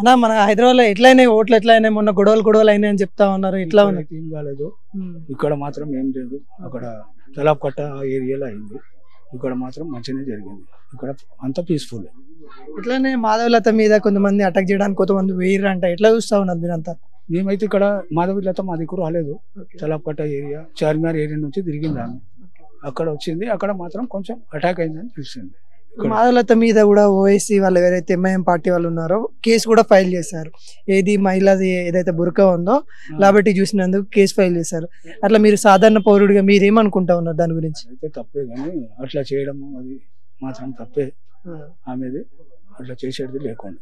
అన్న మన హైదరాబాద్ లో ఎట్లయినాయి ఓట్లు ఎట్లయినాయి మొన్న గొడవలు అయినాయి అని చెప్తా ఉన్నారు ఇట్లా ఉన్నాయి ఏం కాలేదు. ఇక్కడ మాత్రం ఏం లేదు. అక్కడ తలాప్కట్ట ఏరియాలో అయింది. ఇక్కడ మాత్రం మంచిగానే జరిగింది. ఇక్కడ అంత పీస్ఫుల్. ఇట్లానే మాధవలత మీద కొంతమంది అటాక్ చేయడానికి కొంతమంది వేయరు అంట ఎట్లా చూస్తా ఉన్నారు మీరంతా? మేమైతే ఇక్కడ మాధవిలత మా దగ్గర రాలేదు. తలాప్కట్ట ఏరియా చార్మినార్ ఏరియా నుంచి తిరిగింది ఆమె. అక్కడ వచ్చింది. అక్కడ మాత్రం కొంచెం అటాక్ అయిందని తెలిసింది. మాధవలత మీద కూడా ఓవైసీ వాళ్ళు ఎవరైతే ఎంఐఎం పార్టీ వాళ్ళు ఉన్నారో కేసు కూడా ఫైల్ చేశారు. ఏది మహిళది ఏదైతే బురకా ఉందో లాబట్టి చూసినందుకు కేసు ఫైల్ చేశారు. అట్లా మీరు సాధారణ పౌరుడిగా మీరేమనుకుంటా ఉన్నారు దాని గురించి? అయితే తప్పే, కానీ అట్లా చేయడం అది మాత్రం తప్పే. ఆమెది అట్లా చేసేది లేకుండా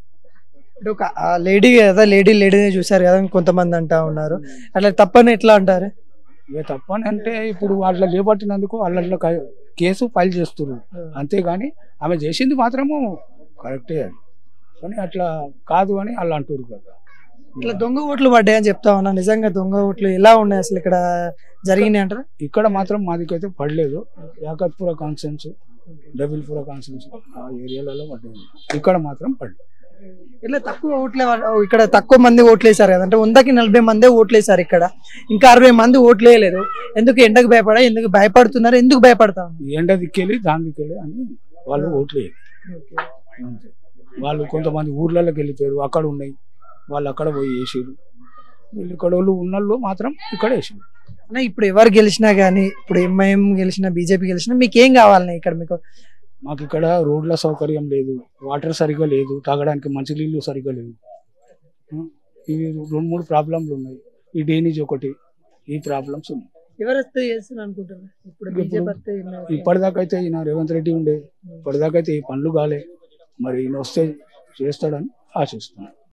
ఒక లేడీ కదా, లేడీనే చూసారు కదా కొంతమంది అంటా ఉన్నారు. అట్లా తప్పని ఎట్లా అంటారు? ఇక తప్పని అంటే ఇప్పుడు వాళ్ళ లేబట్టినందుకు వాళ్ళ కేసు ఫైల్ చేస్తున్నారు. అంతేగాని ఆమె చేసింది మాత్రము కరెక్టే అది, కానీ అట్లా కాదు అని వాళ్ళు అంటారు కదా. ఇట్లా దొంగ ఓట్లు పడ్డాయని చెప్తా ఉన్నా. నిజంగా దొంగ ఓట్లు ఎలా ఉన్నాయి అసలు ఇక్కడ జరిగినాయి అంటారు? ఇక్కడ మాత్రం మాదికైతే పడలేదు. యాకత్పుర కాన్సెన్స్, డబిల్పుర కాన్సెన్స్ ఆ ఏరియాలలో పడ్డది. ఇక్కడ మాత్రం పడలేదు. ఇట్లా తక్కువ ఓట్లే ఇక్కడ తక్కువ మంది ఓట్లు వేసారు కదా, అంటే 100కి 40 మందే ఓట్లు వేసారు. ఇక్కడ ఇంకా 60 మంది ఓట్లు వేయలేదు. ఎందుకు? ఎండకు భయపడా? ఎందుకు భయపడుతున్నారు? ఎందుకు భయపడతా? ఎండ దిక్కెళ్ళి దాని దిక్కెళ్ళి అని వాళ్ళు ఓట్లు వేయాలి. వాళ్ళు కొంతమంది ఊర్లలోకి వెళ్ళిపోయారు. అక్కడ ఉన్నాయి వాళ్ళు, అక్కడ పోయి వేసారు. వీళ్ళు ఇక్కడ వాళ్ళు ఉన్నోళ్ళు మాత్రం ఇక్కడ వేసారు. అన్న ఇప్పుడు ఎవరు గెలిచినా కానీ, ఇప్పుడు ఎంఐఎం గెలిచినా బీజేపీ గెలిచినా మీకు ఏం కావాలన్నా ఇక్కడ? మాకు ఇక్కడ రోడ్ల సౌకర్యం లేదు, వాటర్ సరిగ్గా లేదు, తాగడానికి మంచి నీళ్ళు సరిగ్గా లేవు. ఇవి 2-3 ప్రాబ్లంలు ఉన్నాయి. ఈ డ్రైనేజ్ ఒకటి, ఈ ప్రాబ్లమ్స్ ఉన్నాయి. ఎవరైతే చేస్తున్నారు అనుకుంటున్నారు ఇప్పటిదాకా అయితే ఈయన రేవంత్ రెడ్డి ఉండే, ఇప్పటిదాకా అయితే ఈ పనులు కాలే. మరి ఈయన వస్తే చేస్తాడని ఆశిస్తున్నాను.